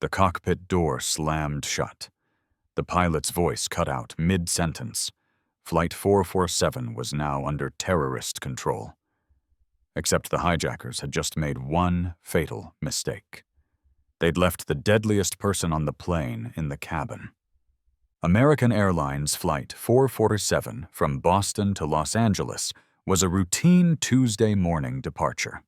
The cockpit door slammed shut. The pilot's voice cut out mid-sentence. Flight 447 was now under terrorist control. Except the hijackers had just made one fatal mistake. They'd left the deadliest person on the plane in the cabin. American Airlines Flight 447 from Boston to Los Angeles was a routine Tuesday morning departure.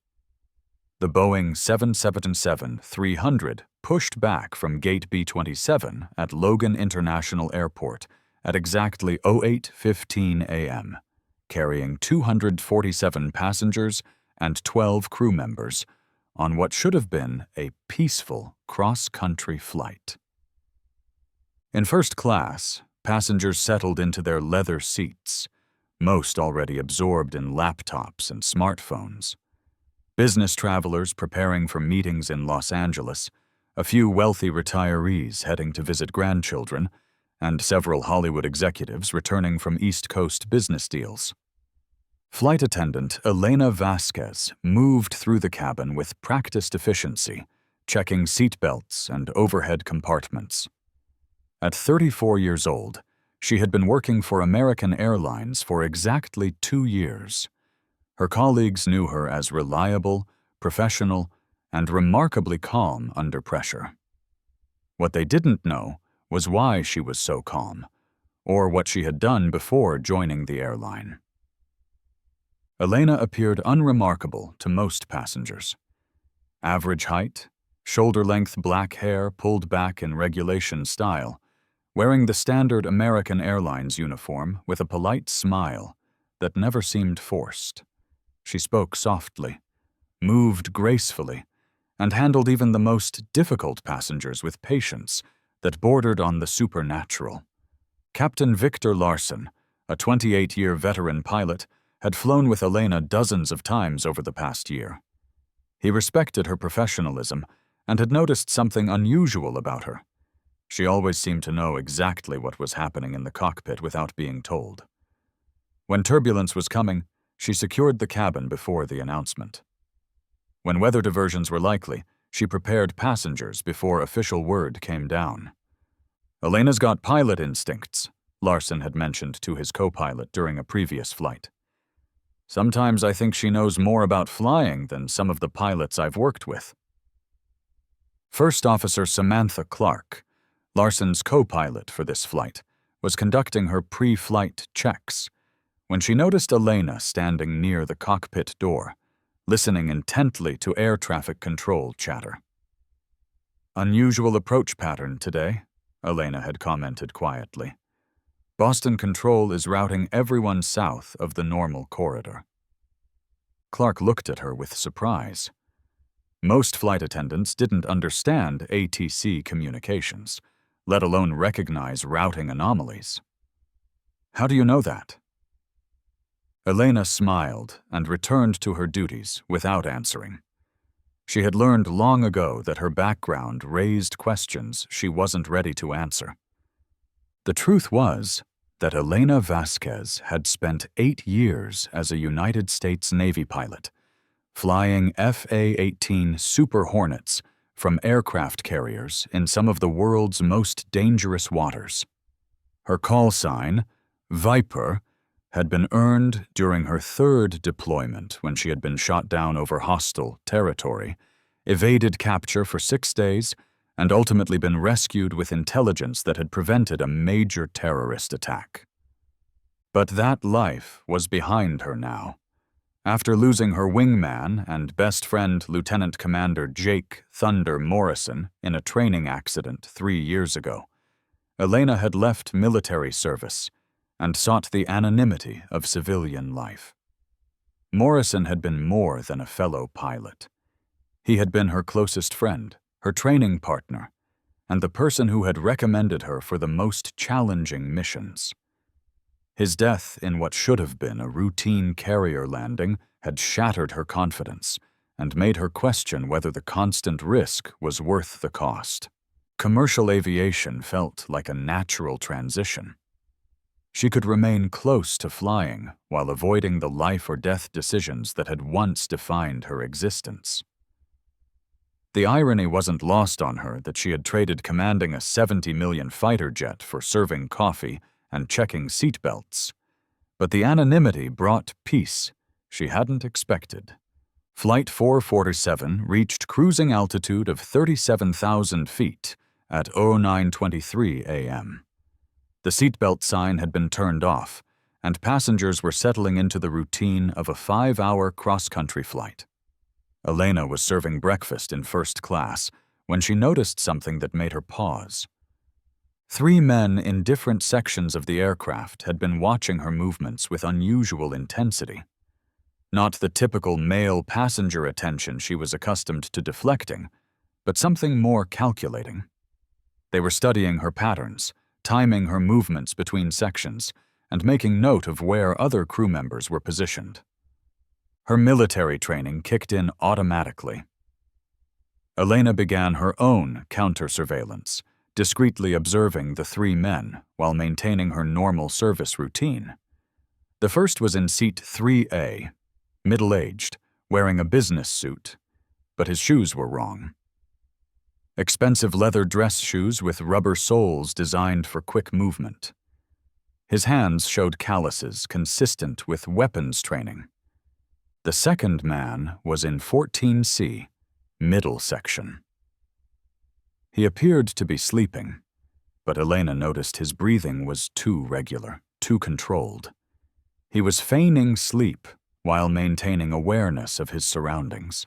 The Boeing 777-300 pushed back from Gate B-27 at Logan International Airport at exactly 08:15 a.m., carrying 247 passengers and 12 crew members on what should have been a peaceful cross-country flight. In first class, passengers settled into their leather seats, most already absorbed in laptops and smartphones. Business travelers preparing for meetings in Los Angeles, a few wealthy retirees heading to visit grandchildren, and several Hollywood executives returning from East Coast business deals. Flight attendant Elena Vasquez moved through the cabin with practiced efficiency, checking seat belts and overhead compartments. At 34 years old, she had been working for American Airlines for exactly 2 years. Her colleagues knew her as reliable, professional, and remarkably calm under pressure. What they didn't know was why she was so calm, or what she had done before joining the airline. Elena appeared unremarkable to most passengers. Average height, shoulder-length black hair pulled back in regulation style, wearing the standard American Airlines uniform with a polite smile that never seemed forced. She spoke softly, moved gracefully, and handled even the most difficult passengers with patience that bordered on the supernatural. Captain Victor Larson, a 28-year veteran pilot, had flown with Elena dozens of times over the past year. He respected her professionalism and had noticed something unusual about her. She always seemed to know exactly what was happening in the cockpit without being told. When turbulence was coming, she secured the cabin before the announcement. When weather diversions were likely, she prepared passengers before official word came down. "Elena's got pilot instincts," Larson had mentioned to his co-pilot during a previous flight. "Sometimes I think she knows more about flying than some of the pilots I've worked with." First Officer Samantha Clark, Larson's co-pilot for this flight, was conducting her pre-flight checks when she noticed Elena standing near the cockpit door, listening intently to air traffic control chatter. "Unusual approach pattern today," Elena had commented quietly. "Boston Control is routing everyone south of the normal corridor." Clark looked at her with surprise. Most flight attendants didn't understand ATC communications, let alone recognize routing anomalies. "How do you know that?" Elena smiled and returned to her duties without answering. She had learned long ago that her background raised questions she wasn't ready to answer. The truth was that Elena Vasquez had spent 8 years as a United States Navy pilot, flying FA-18 Super Hornets from aircraft carriers in some of the world's most dangerous waters. Her call sign, Viper, had been earned during her 3rd deployment when she had been shot down over hostile territory, evaded capture for 6 days, and ultimately been rescued with intelligence that had prevented a major terrorist attack. But that life was behind her now. After losing her wingman and best friend Lieutenant Commander Jake Thunder Morrison in a training accident 3 years ago, Elena had left military service and sought the anonymity of civilian life. Morrison had been more than a fellow pilot. He had been her closest friend, her training partner, and the person who had recommended her for the most challenging missions. His death in what should have been a routine carrier landing had shattered her confidence and made her question whether the constant risk was worth the cost. Commercial aviation felt like a natural transition. She could remain close to flying while avoiding the life or death decisions that had once defined her existence. The irony wasn't lost on her that she had traded commanding a 70 million fighter jet for serving coffee and checking seatbelts. But the anonymity brought peace she hadn't expected. Flight 447 reached cruising altitude of 37,000 feet at 09:23 a.m. The seatbelt sign had been turned off, and passengers were settling into the routine of a 5-hour cross-country flight. Elena was serving breakfast in first class when she noticed something that made her pause. 3 men in different sections of the aircraft had been watching her movements with unusual intensity. Not the typical male passenger attention she was accustomed to deflecting, but something more calculating. They were studying her patterns, timing her movements between sections, and making note of where other crew members were positioned. Her military training kicked in automatically. Elena began her own counter-surveillance, discreetly observing the 3 men while maintaining her normal service routine. The first was in seat 3A, middle-aged, wearing a business suit, but his shoes were wrong. Expensive leather dress shoes with rubber soles designed for quick movement. His hands showed calluses consistent with weapons training. The second man was in 14C, middle section. He appeared to be sleeping, but Elena noticed his breathing was too regular, too controlled. He was feigning sleep while maintaining awareness of his surroundings.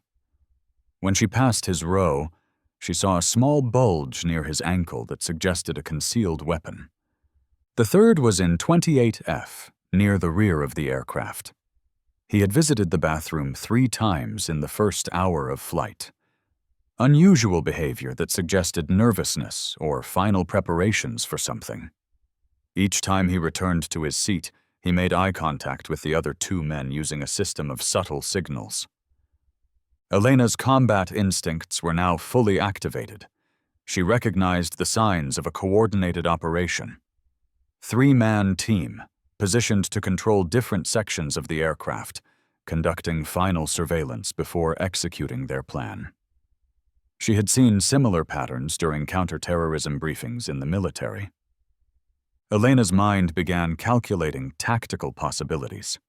When she passed his row, she saw a small bulge near his ankle that suggested a concealed weapon. The third was in 28F, near the rear of the aircraft. He had visited the bathroom 3 times in the first hour of flight. Unusual behavior that suggested nervousness or final preparations for something. Each time he returned to his seat, he made eye contact with the other 2 men using a system of subtle signals. Elena's combat instincts were now fully activated. She recognized the signs of a coordinated operation. 3-man team, positioned to control different sections of the aircraft, conducting final surveillance before executing their plan. She had seen similar patterns during counterterrorism briefings in the military. Elena's mind began calculating tactical possibilities.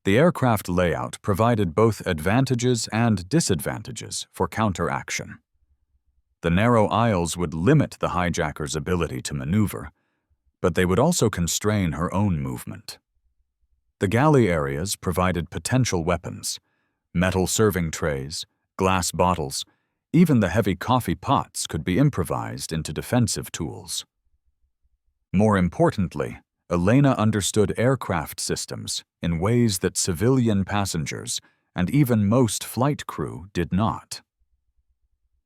The aircraft layout provided both advantages and disadvantages for counteraction. The narrow aisles would limit the hijackers' ability to maneuver, but they would also constrain her own movement. The galley areas provided potential weapons: metal serving trays, glass bottles, even the heavy coffee pots could be improvised into defensive tools. More importantly, Elena understood aircraft systems in ways that civilian passengers and even most flight crew did not.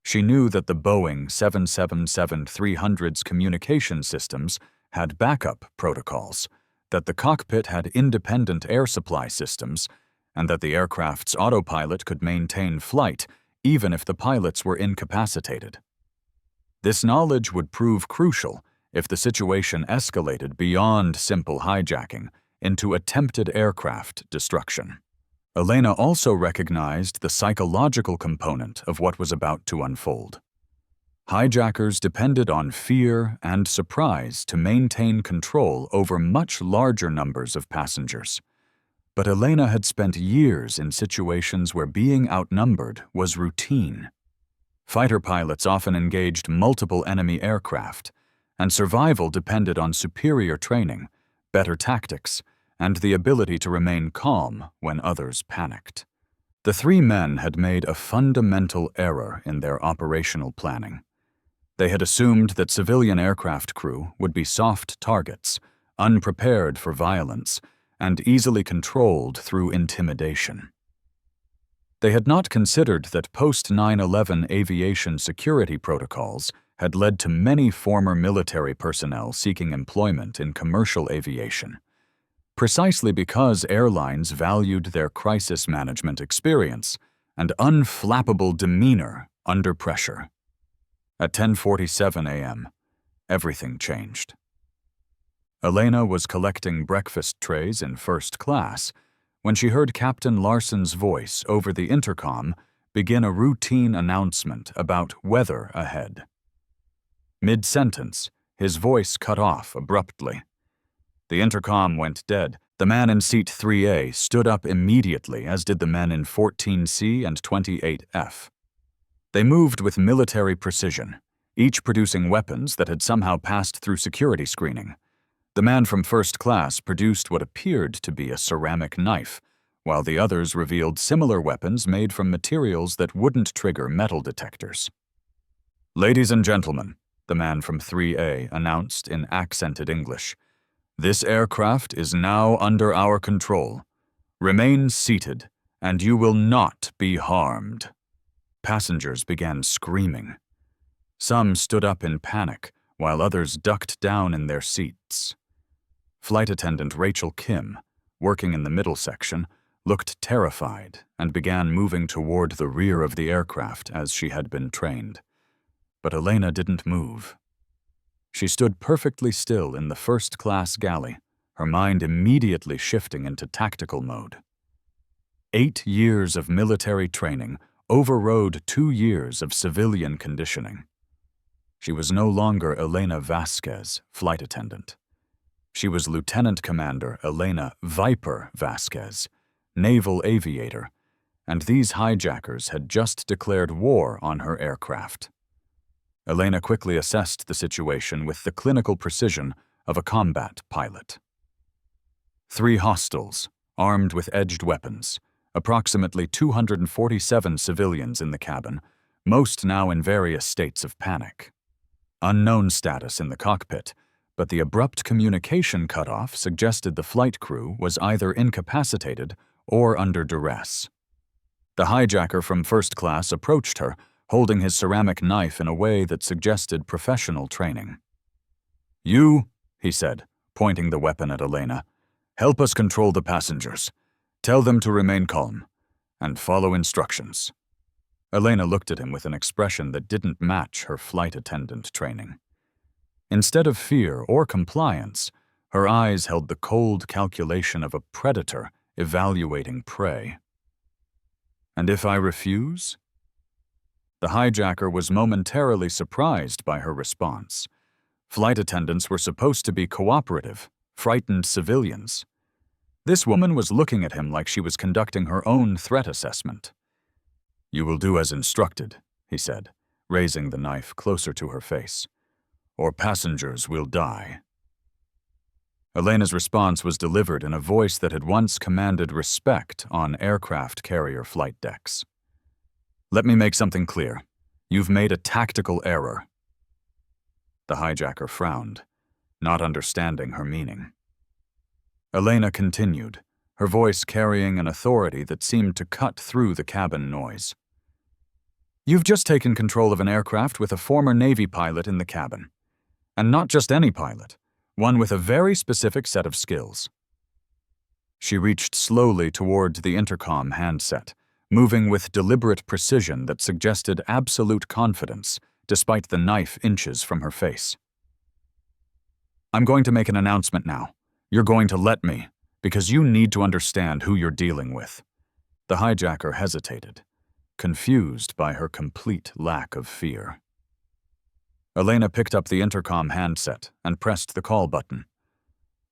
She knew that the Boeing 777-300's communication systems had backup protocols, that the cockpit had independent air supply systems, and that the aircraft's autopilot could maintain flight even if the pilots were incapacitated. This knowledge would prove crucial if the situation escalated beyond simple hijacking into attempted aircraft destruction. Elena also recognized the psychological component of what was about to unfold. Hijackers depended on fear and surprise to maintain control over much larger numbers of passengers. But Elena had spent years in situations where being outnumbered was routine. Fighter pilots often engaged multiple enemy aircraft, and survival depended on superior training, better tactics, and the ability to remain calm when others panicked. The 3 men had made a fundamental error in their operational planning. They had assumed that civilian aircraft crew would be soft targets, unprepared for violence, and easily controlled through intimidation. They had not considered that post-9/11 aviation security protocols had led to many former military personnel seeking employment in commercial aviation, precisely because airlines valued their crisis management experience and unflappable demeanor under pressure. At 10:47 a.m., everything changed. Elena was collecting breakfast trays in first class when she heard Captain Larson's voice over the intercom begin a routine announcement about weather ahead. Mid-sentence, his voice cut off abruptly. The intercom went dead. The man in seat 3A stood up immediately, as did the men in 14C and 28F. They moved with military precision, each producing weapons that had somehow passed through security screening. The man from first class produced what appeared to be a ceramic knife, while the others revealed similar weapons made from materials that wouldn't trigger metal detectors. "Ladies and gentlemen," the man from 3A announced in accented English, "this aircraft is now under our control. Remain seated, and you will not be harmed." Passengers began screaming. Some stood up in panic, while others ducked down in their seats. Flight attendant Rachel Kim, working in the middle section, looked terrified and began moving toward the rear of the aircraft as she had been trained. But Elena didn't move. She stood perfectly still in the first-class galley, her mind immediately shifting into tactical mode. 8 years of military training overrode 2 years of civilian conditioning. She was no longer Elena Vasquez, flight attendant. She was Lieutenant Commander Elena Viper Vasquez, naval aviator, and these hijackers had just declared war on her aircraft. Elena quickly assessed the situation with the clinical precision of a combat pilot. 3 hostiles, armed with edged weapons, approximately 247 civilians in the cabin, most now in various states of panic. Unknown status in the cockpit, but the abrupt communication cutoff suggested the flight crew was either incapacitated or under duress. The hijacker from first class approached her, holding his ceramic knife in a way that suggested professional training. "You," he said, pointing the weapon at Elena, "help us control the passengers. Tell them to remain calm and follow instructions." Elena looked at him with an expression that didn't match her flight attendant training. Instead of fear or compliance, her eyes held the cold calculation of a predator evaluating prey. "And if I refuse?" The hijacker was momentarily surprised by her response. Flight attendants were supposed to be cooperative, frightened civilians. This woman was looking at him like she was conducting her own threat assessment. "You will do as instructed," he said, raising the knife closer to her face, "or passengers will die." Elena's response was delivered in a voice that had once commanded respect on aircraft carrier flight decks. "Let me make something clear. You've made a tactical error." The hijacker frowned, not understanding her meaning. Elena continued, her voice carrying an authority that seemed to cut through the cabin noise. "You've just taken control of an aircraft with a former Navy pilot in the cabin. And not just any pilot, one with a very specific set of skills." She reached slowly toward the intercom handset, moving with deliberate precision that suggested absolute confidence, despite the knife inches from her face. "I'm going to make an announcement now. You're going to let me, because you need to understand who you're dealing with." The hijacker hesitated, confused by her complete lack of fear. Elena picked up the intercom handset and pressed the call button.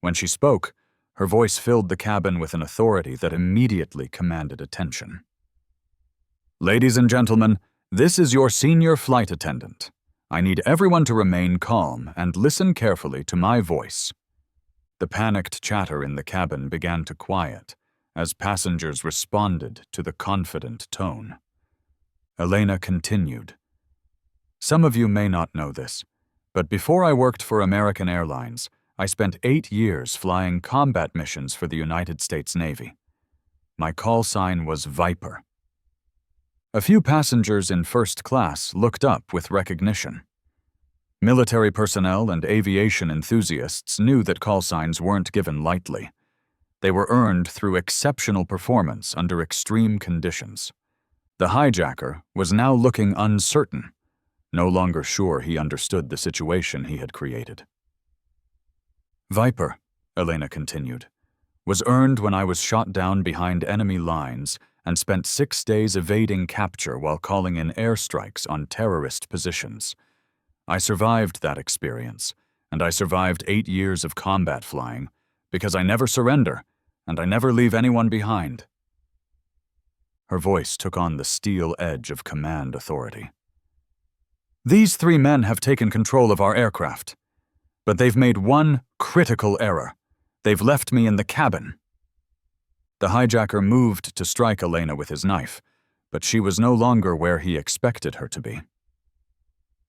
When she spoke, her voice filled the cabin with an authority that immediately commanded attention. "Ladies and gentlemen, this is your senior flight attendant. I need everyone to remain calm and listen carefully to my voice." The panicked chatter in the cabin began to quiet as passengers responded to the confident tone. Elena continued, "Some of you may not know this, but before I worked for American Airlines, I spent 8 years flying combat missions for the United States Navy. My call sign was Viper." A few passengers in first class looked up with recognition. Military personnel and aviation enthusiasts knew that call signs weren't given lightly. They were earned through exceptional performance under extreme conditions. The hijacker was now looking uncertain, no longer sure he understood the situation he had created. "Viper," Elena continued, "was earned when I was shot down behind enemy lines and spent 6 days evading capture while calling in airstrikes on terrorist positions. I survived that experience, and I survived 8 years of combat flying because I never surrender and I never leave anyone behind. Her voice took on the steel edge of command authority. These 3 men have taken control of our aircraft, but they've made one critical error. They've left me in the cabin. The hijacker moved to strike Elena with his knife, but she was no longer where he expected her to be.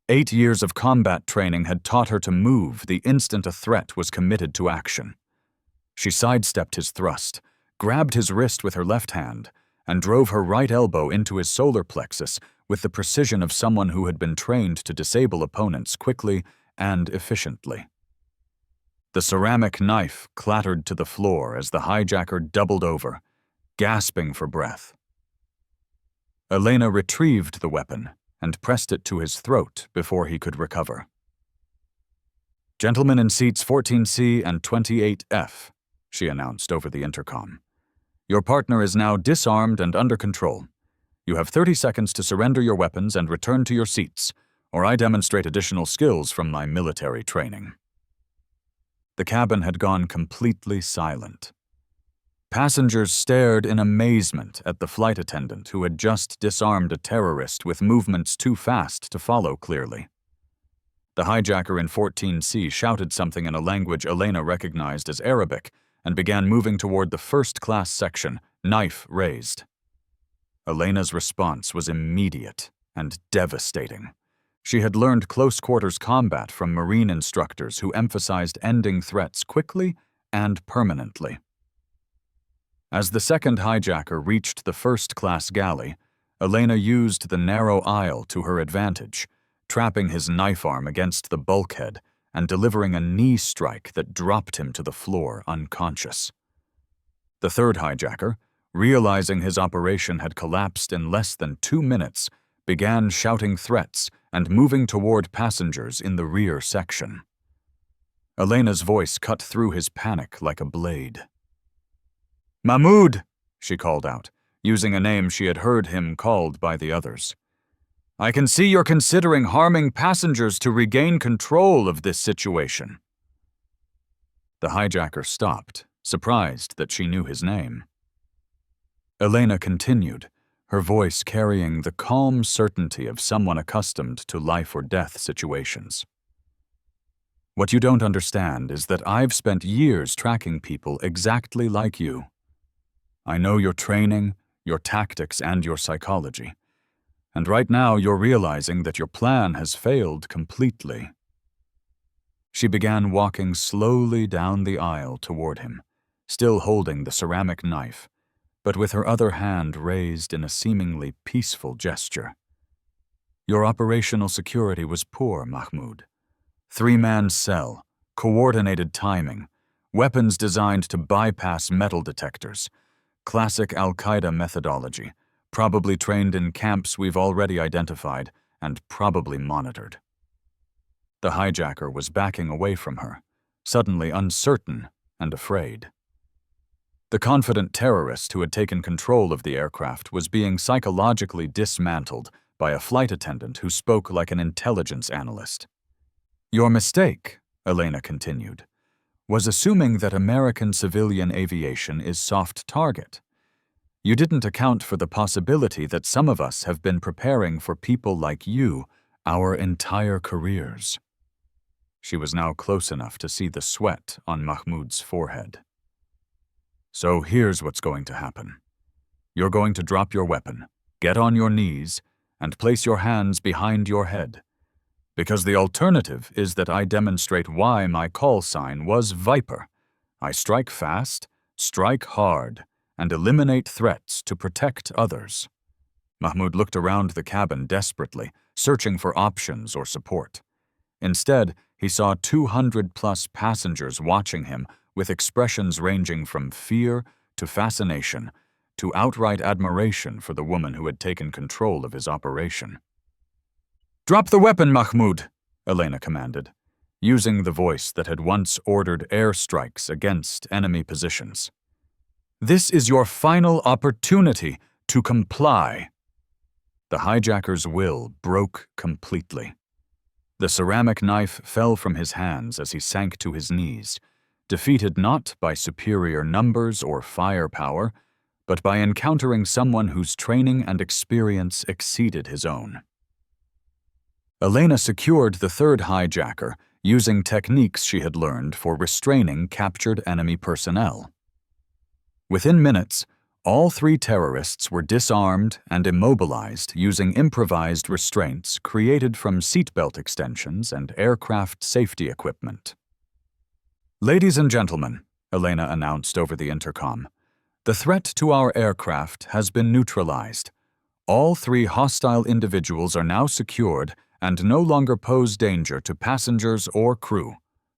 8 years of combat training had taught her to move the instant a threat was committed to action. She sidestepped his thrust, grabbed his wrist with her left hand, and drove her right elbow into his solar plexus with the precision of someone who had been trained to disable opponents quickly and efficiently. The ceramic knife clattered to the floor as the hijacker doubled over, gasping for breath. Elena retrieved the weapon and pressed it to his throat before he could recover. "Gentlemen in seats 14C and 28F, she announced over the intercom. "Your partner is now disarmed and under control. You have 30 seconds to surrender your weapons and return to your seats, or I demonstrate additional skills from my military training." The cabin had gone completely silent. Passengers stared in amazement at the flight attendant who had just disarmed a terrorist with movements too fast to follow clearly. The hijacker in 14C shouted something in a language Elena recognized as Arabic and began moving toward the first-class section, knife raised. Elena's response was immediate and devastating. She had learned close-quarters combat from Marine instructors who emphasized ending threats quickly and permanently. As the second hijacker reached the first-class galley, Elena used the narrow aisle to her advantage, trapping his knife arm against the bulkhead and delivering a knee strike that dropped him to the floor unconscious. The third hijacker, realizing his operation had collapsed in less than 2 minutes, began shouting threats and moving toward passengers in the rear section. Elena's voice cut through his panic like a blade. "Mahmoud," she called out, using a name she had heard him called by the others. "I can see you're considering harming passengers to regain control of this situation." The hijacker stopped, surprised that she knew his name. Elena continued, her voice carrying the calm certainty of someone accustomed to life-or-death situations. "What you don't understand is that I've spent years tracking people exactly like you. I know your training, your tactics, and your psychology. And right now you're realizing that your plan has failed completely." She began walking slowly down the aisle toward him, still holding the ceramic knife, but with her other hand raised in a seemingly peaceful gesture. "Your operational security was poor, Mahmoud. 3-man cell, coordinated timing, weapons designed to bypass metal detectors, classic Al-Qaeda methodology, probably trained in camps we've already identified and probably monitored." The hijacker was backing away from her, suddenly uncertain and afraid. The confident terrorist who had taken control of the aircraft was being psychologically dismantled by a flight attendant who spoke like an intelligence analyst. "Your mistake," Elena continued, "was assuming that American civilian aviation is soft target. You didn't account for the possibility that some of us have been preparing for people like you our entire careers." She was now close enough to see the sweat on Mahmoud's forehead. "So here's what's going to happen. You're going to drop your weapon, get on your knees, and place your hands behind your head. Because the alternative is that I demonstrate why my call sign was Viper. I strike fast, strike hard, and eliminate threats to protect others." Mahmoud looked around the cabin desperately, searching for options or support. Instead, he saw 200-plus passengers watching him with expressions ranging from fear to fascination to outright admiration for the woman who had taken control of his operation. "Drop the weapon, Mahmoud," Elena commanded, using the voice that had once ordered airstrikes against enemy positions. "This is your final opportunity to comply. The hijacker's will broke completely. The ceramic knife fell from his hands as he sank to his knees, defeated not by superior numbers or firepower, but by encountering someone whose training and experience exceeded his own. Elena secured the third hijacker using techniques she had learned for restraining captured enemy personnel. Within minutes, all 3 terrorists were disarmed and immobilized using improvised restraints created from seatbelt extensions and aircraft safety equipment. "Ladies and gentlemen," Elena announced over the intercom, "the threat to our aircraft has been neutralized. All 3 hostile individuals are now secured and no longer pose danger to passengers or crew."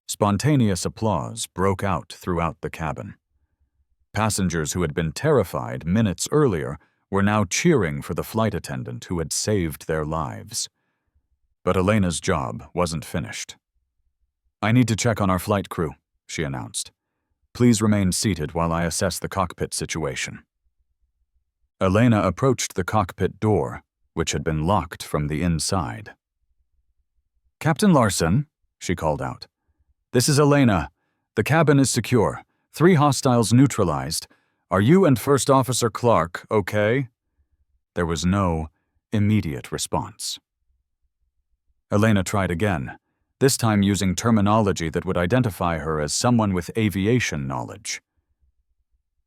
Spontaneous applause broke out throughout the cabin. Passengers who had been terrified minutes earlier were now cheering for the flight attendant who had saved their lives. But Elena's job wasn't finished. "I need to check on our flight crew," she announced. "Please remain seated while I assess the cockpit situation." Elena approached the cockpit door, which had been locked from the inside. "Captain Larson," she called out. "This is Elena. The cabin is secure. 3 hostiles neutralized. Are you and First Officer Clark okay?" There was no immediate response. Elena tried again, this time using terminology that would identify her as someone with aviation knowledge.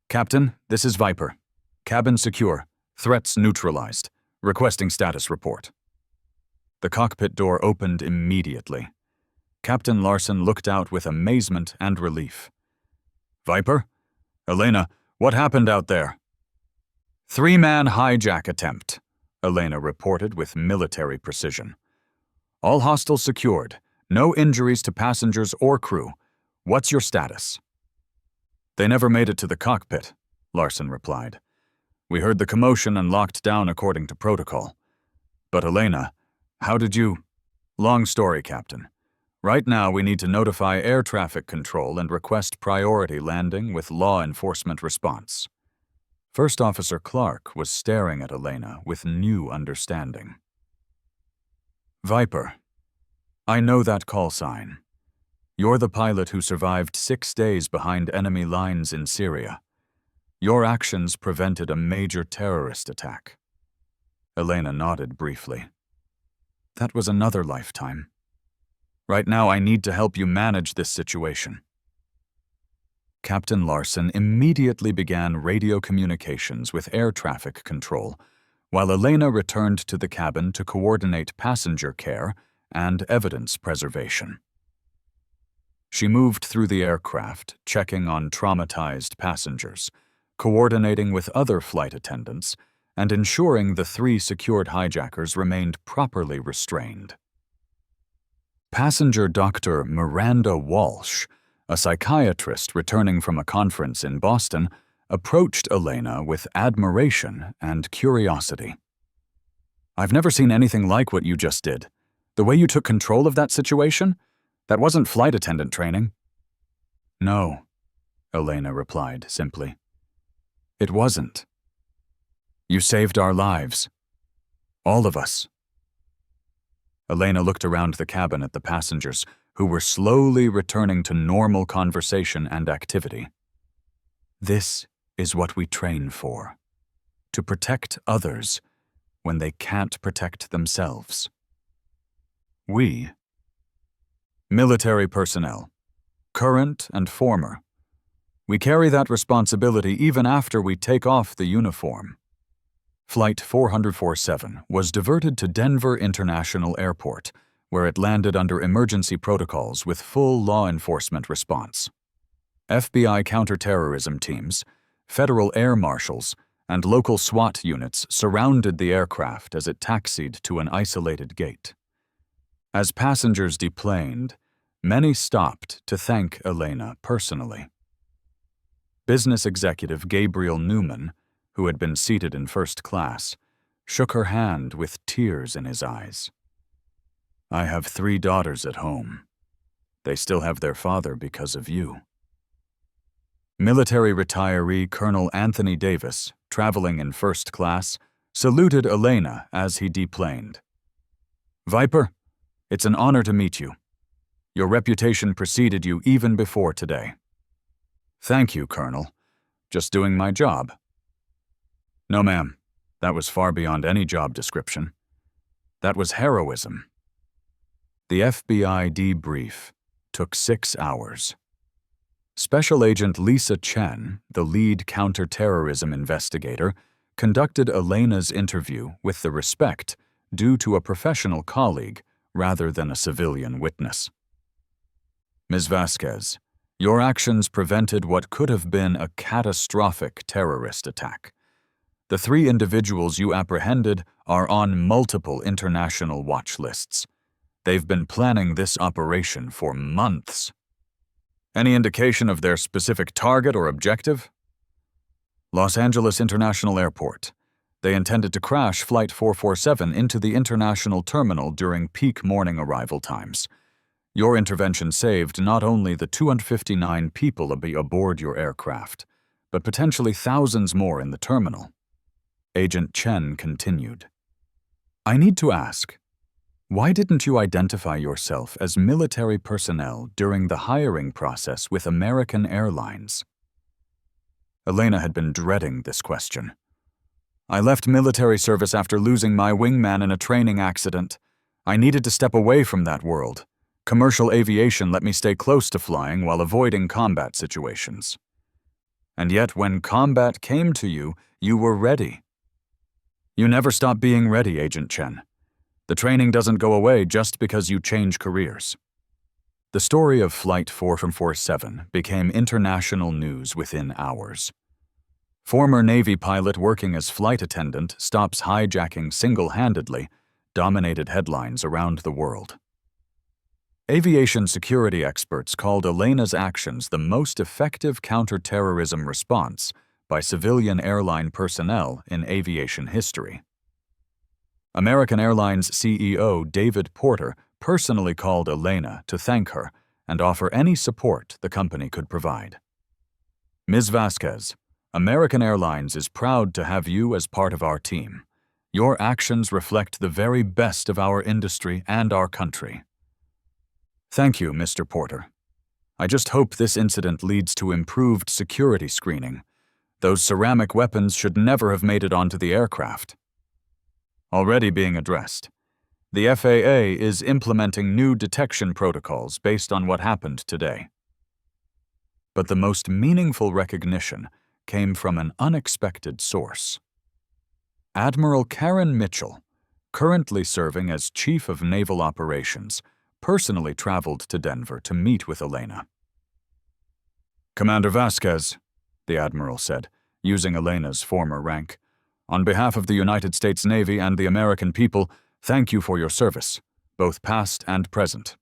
"Captain, this is Viper. Cabin secure. Threats neutralized. Requesting status report." The cockpit door opened immediately. Captain Larson looked out with amazement and relief. "Viper? Elena, what happened out there?" "3-man hijack attempt," Elena reported with military precision. "All hostiles secured. No injuries to passengers or crew. What's your status?" "They never made it to the cockpit," Larson replied. "We heard the commotion and locked down according to protocol. But Elena, how did you—" "Long story, Captain. Right now we need to notify air traffic control and request priority landing with law enforcement response." First Officer Clark was staring at Elena with new understanding. "Viper, I know that call sign. You're the pilot who survived 6 days behind enemy lines in Syria. Your actions prevented a major terrorist attack." Elena nodded briefly. "That was another lifetime. Right now I need to help you manage this situation." Captain Larson immediately began radio communications with air traffic control, while Elena returned to the cabin to coordinate passenger care and evidence preservation. She moved through the aircraft, checking on traumatized passengers, coordinating with other flight attendants, and ensuring the 3 secured hijackers remained properly restrained. Passenger Dr. Miranda Walsh, a psychiatrist returning from a conference in Boston, approached Elena with admiration and curiosity. "I've never seen anything like what you just did. The way you took control of that situation? That wasn't flight attendant training." "No," Elena replied simply. "It wasn't. You saved our lives. All of us." Elena looked around the cabin at the passengers, who were slowly returning to normal conversation and activity. "This is what we train for. To protect others when they can't protect themselves. We, military personnel, current and former, we carry that responsibility even after we take off the uniform." Flight 447 was diverted to Denver International Airport, where it landed under emergency protocols with full law enforcement response. FBI counterterrorism teams, federal air marshals, and local SWAT units surrounded the aircraft as it taxied to an isolated gate. As passengers deplaned, many stopped to thank Elena personally. Business executive Gabriel Newman, who had been seated in first class, shook her hand with tears in his eyes. "I have 3 daughters at home. They still have their father because of you." Military retiree Colonel Anthony Davis, traveling in first class, saluted Elena as he deplaned. "Viper, it's an honor to meet you. Your reputation preceded you even before today." "Thank you, Colonel. Just doing my job." "No, ma'am. That was far beyond any job description. That was heroism." The FBI debrief took 6 hours. Special Agent Lisa Chen, the lead counterterrorism investigator, conducted Elena's interview with the respect due to a professional colleague rather than a civilian witness. "Ms. Vasquez, your actions prevented what could have been a catastrophic terrorist attack. The 3 individuals you apprehended are on multiple international watch lists. They've been planning this operation for months." "Any indication of their specific target or objective?" "Los Angeles International Airport. They intended to crash Flight 447 into the international terminal during peak morning arrival times. Your intervention saved not only the 259 people aboard your aircraft, but potentially thousands more in the terminal." Agent Chen continued. "I need to ask, why didn't you identify yourself as military personnel during the hiring process with American Airlines?" Elena had been dreading this question. "I left military service after losing my wingman in a training accident. I needed to step away from that world. Commercial aviation let me stay close to flying while avoiding combat situations. And yet when combat came to you, you were ready." "You never stop being ready, Agent Chen. The training doesn't go away just because you change careers." The story of Flight 447 became international news within hours. Former Navy pilot working as flight attendant stops hijacking single-handedly dominated headlines around the world. Aviation security experts called Elena's actions the most effective counterterrorism response by civilian airline personnel in aviation history. American Airlines CEO David Porter personally called Elena to thank her and offer any support the company could provide. "Ms. Vasquez, American Airlines is proud to have you as part of our team. Your actions reflect the very best of our industry and our country." "Thank you, Mr. Porter. I just hope this incident leads to improved security screening. Those ceramic weapons should never have made it onto the aircraft." "Already being addressed. The FAA is implementing new detection protocols based on what happened today." But the most meaningful recognition came from an unexpected source. Admiral Karen Mitchell, currently serving as Chief of Naval Operations, personally traveled to Denver to meet with Elena. "Commander Vasquez," the Admiral said, using Elena's former rank, "on behalf of the United States Navy and the American people, thank you for your service, both past and present."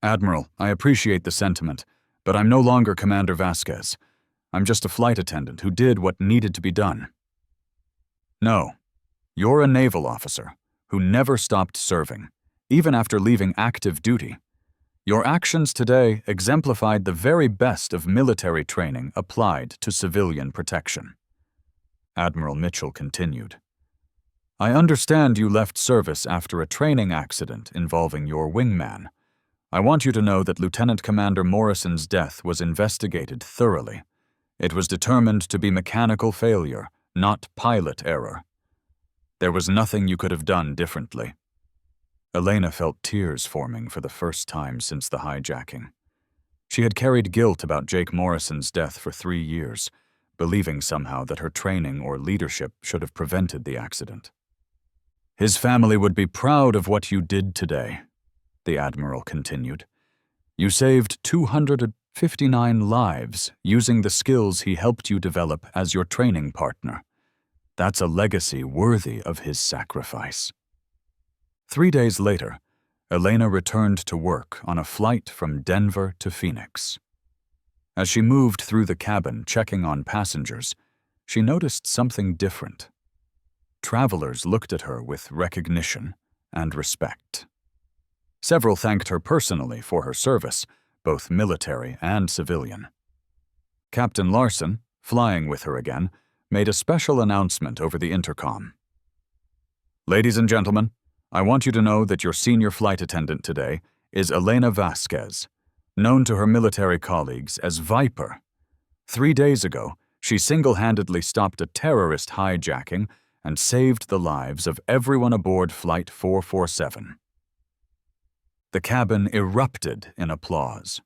"Admiral, I appreciate the sentiment, but I'm no longer Commander Vasquez. I'm just a flight attendant who did what needed to be done." "No, you're a naval officer who never stopped serving, even after leaving active duty. Your actions today exemplified the very best of military training applied to civilian protection." Admiral Mitchell continued. "I understand you left service after a training accident involving your wingman. I want you to know that Lieutenant Commander Morrison's death was investigated thoroughly. It was determined to be mechanical failure, not pilot error. There was nothing you could have done differently." Elena felt tears forming for the first time since the hijacking. She had carried guilt about Jake Morrison's death for 3 years, believing somehow that her training or leadership should have prevented the accident. "His family would be proud of what you did today," the Admiral continued. "You saved 259 lives using the skills he helped you develop as your training partner. That's a legacy worthy of his sacrifice." 3 days later, Elena returned to work on a flight from Denver to Phoenix. As she moved through the cabin checking on passengers, she noticed something different. Travelers looked at her with recognition and respect. Several thanked her personally for her service, both military and civilian. Captain Larson, flying with her again, made a special announcement over the intercom. Ladies and gentlemen, I want you to know that your senior flight attendant today is Elena Vasquez, known to her military colleagues as Viper. 3 days ago, she single-handedly stopped a terrorist hijacking and saved the lives of everyone aboard Flight 447. The cabin erupted in applause.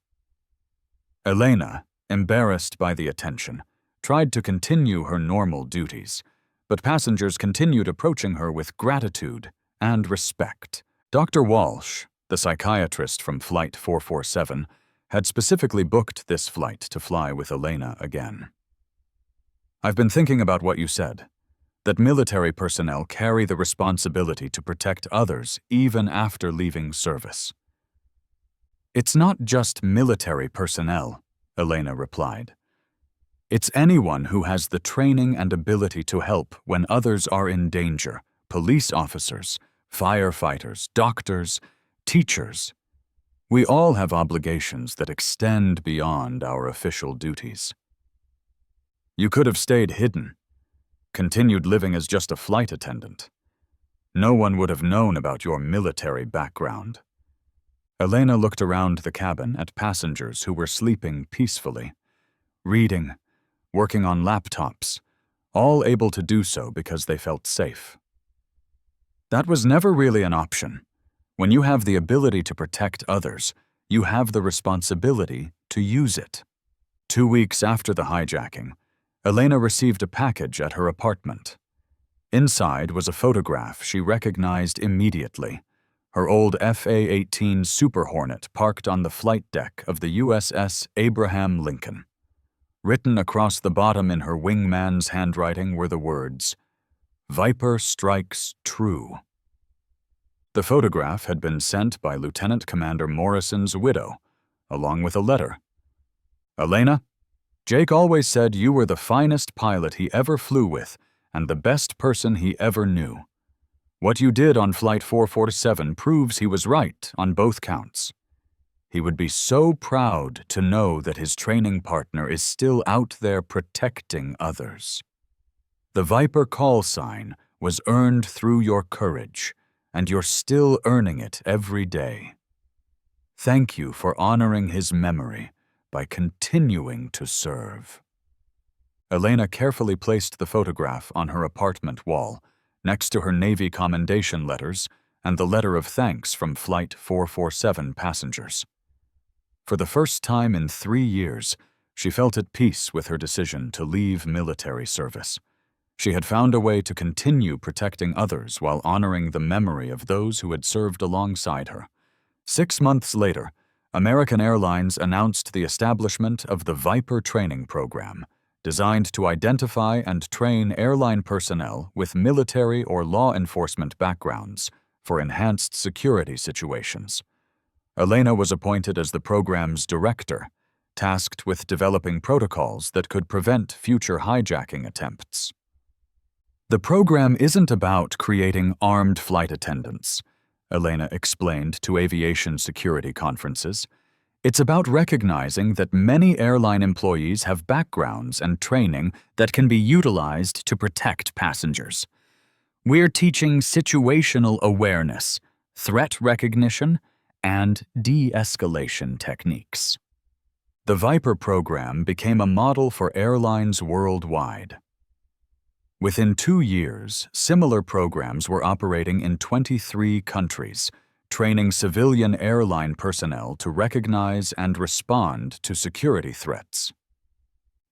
Elena, embarrassed by the attention, tried to continue her normal duties, but passengers continued approaching her with gratitude and respect. Dr. Walsh, the psychiatrist from Flight 447, had specifically booked this flight to fly with Elena again. I've been thinking about what you said, that military personnel carry the responsibility to protect others even after leaving service. It's not just military personnel, Elena replied. It's anyone who has the training and ability to help when others are in danger: police officers, firefighters, doctors, teachers. We all have obligations that extend beyond our official duties. You could have stayed hidden, continued living as just a flight attendant. No one would have known about your military background. Elena looked around the cabin at passengers who were sleeping peacefully, reading, working on laptops, all able to do so because they felt safe. That was never really an option. When you have the ability to protect others, you have the responsibility to use it. 2 weeks after the hijacking, Elena received a package at her apartment. Inside was a photograph she recognized immediately: her old FA-18 Super Hornet parked on the flight deck of the USS Abraham Lincoln. Written across the bottom in her wingman's handwriting were the words, "Viper strikes true." The photograph had been sent by Lieutenant Commander Morrison's widow, along with a letter. "Elena, Jake always said you were the finest pilot he ever flew with and the best person he ever knew. What you did on Flight 447 proves he was right on both counts. He would be so proud to know that his training partner is still out there protecting others. The Viper call sign was earned through your courage, and you're still earning it every day. Thank you for honoring his memory by continuing to serve." Elena carefully placed the photograph on her apartment wall, next to her Navy commendation letters and the letter of thanks from Flight 447 passengers. For the first time in 3 years, she felt at peace with her decision to leave military service. She had found a way to continue protecting others while honoring the memory of those who had served alongside her. 6 months later, American Airlines announced the establishment of the Viper training program, designed to identify and train airline personnel with military or law enforcement backgrounds for enhanced security situations. Elena was appointed as the program's director, tasked with developing protocols that could prevent future hijacking attempts. The program isn't about creating armed flight attendants, Elena explained to aviation security conferences. It's about recognizing that many airline employees have backgrounds and training that can be utilized to protect passengers. We're teaching situational awareness, threat recognition, and de-escalation techniques. The Viper program became a model for airlines worldwide. Within 2 years, similar programs were operating in 23 countries, training civilian airline personnel to recognize and respond to security threats.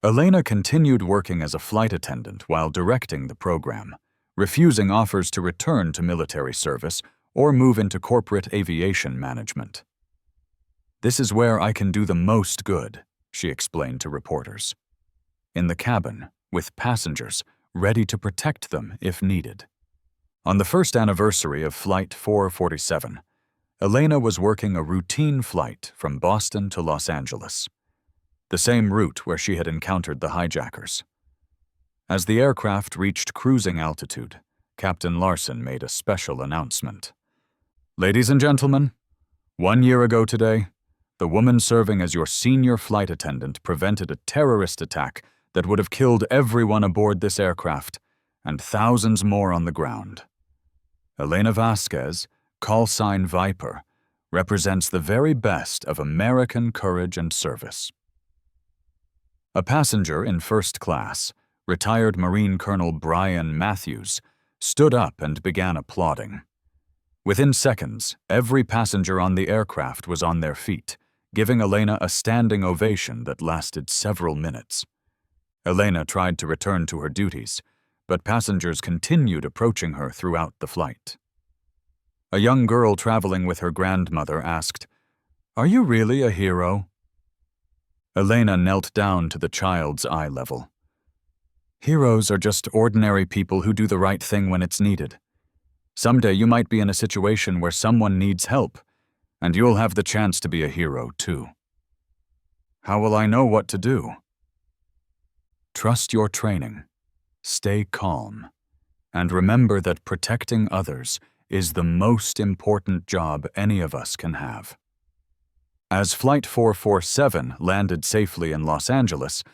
Elena continued working as a flight attendant while directing the program, refusing offers to return to military service or move into corporate aviation management. "This is where I can do the most good," she explained to reporters. In the cabin, with passengers, ready to protect them if needed. On the first anniversary of Flight 447, Elena was working a routine flight from Boston to Los Angeles, the same route where she had encountered the hijackers. As the aircraft reached cruising altitude, Captain Larson made a special announcement. "Ladies and gentlemen, 1 year ago today, the woman serving as your senior flight attendant prevented a terrorist attack that would have killed everyone aboard this aircraft and thousands more on the ground. Elena Vasquez, call sign Viper, represents the very best of American courage and service. A passenger in first class, retired Marine Colonel Brian Matthews, stood up and began applauding. Within seconds, every passenger on the aircraft was on their feet, giving Elena a standing ovation that lasted several minutes. Elena tried to return to her duties, but passengers continued approaching her throughout the flight. A young girl traveling with her grandmother asked, "Are you really a hero?" Elena knelt down to the child's eye level. "Heroes are just ordinary people who do the right thing when it's needed. Someday you might be in a situation where someone needs help, and you'll have the chance to be a hero too." "How will I know what to do?" Trust your training, stay calm, and remember that protecting others is the most important job any of us can have. As Flight 447 landed safely in Los Angeles,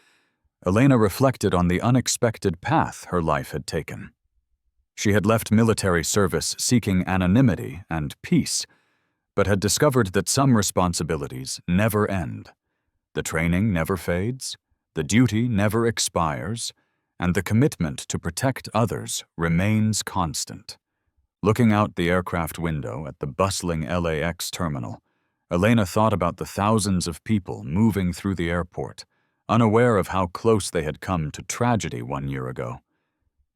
Elena reflected on the unexpected path her life had taken. She had left military service seeking anonymity and peace, but had discovered that some responsibilities never end. The training never fades, the duty never expires, and the commitment to protect others remains constant. Looking out the aircraft window at the bustling LAX terminal, Elena thought about the thousands of people moving through the airport, unaware of how close they had come to tragedy 1 year ago.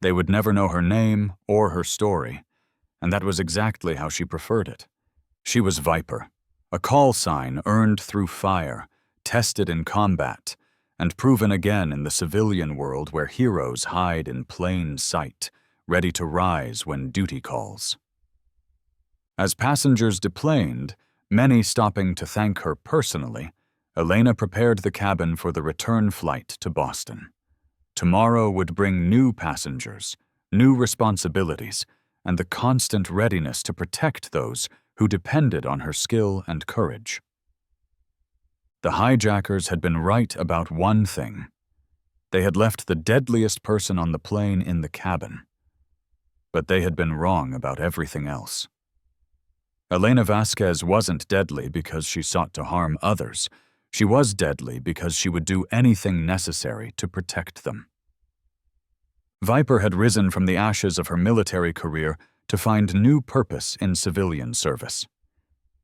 They would never know her name or her story, and that was exactly how she preferred it. She was Viper, a call sign earned through fire, tested in combat, and proven again in the civilian world where heroes hide in plain sight, ready to rise when duty calls. As passengers deplaned, many stopping to thank her personally, Elena prepared the cabin for the return flight to Boston. Tomorrow would bring new passengers, new responsibilities, and the constant readiness to protect those who depended on her skill and courage. The hijackers had been right about one thing. They had left the deadliest person on the plane in the cabin. But they had been wrong about everything else. Elena Vasquez wasn't deadly because she sought to harm others. She was deadly because she would do anything necessary to protect them. Viper had risen from the ashes of her military career to find new purpose in civilian service.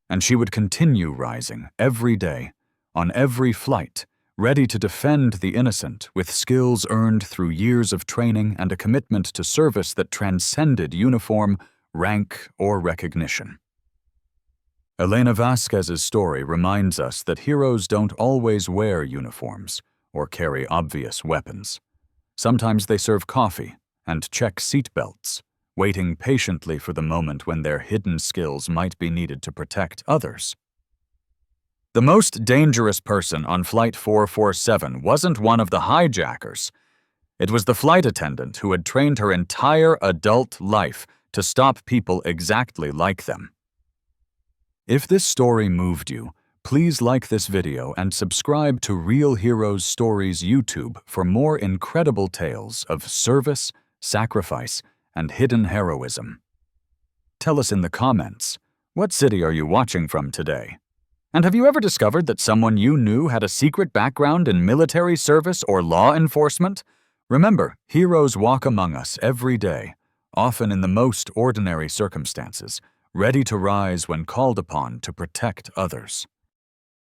And she would continue rising every day, on every flight, ready to defend the innocent with skills earned through years of training and a commitment to service that transcended uniform, rank, or recognition. Elena Vasquez's story reminds us that heroes don't always wear uniforms or carry obvious weapons. Sometimes they serve coffee and check seatbelts, waiting patiently for the moment when their hidden skills might be needed to protect others. The most dangerous person on Flight 447 wasn't one of the hijackers. It was the flight attendant who had trained her entire adult life to stop people exactly like them. If this story moved you, please like this video and subscribe to Real Heroes Stories YouTube for more incredible tales of service, sacrifice, and hidden heroism. Tell us in the comments, what city are you watching from today? And have you ever discovered that someone you knew had a secret background in military service or law enforcement? Remember, heroes walk among us every day, often in the most ordinary circumstances, ready to rise when called upon to protect others.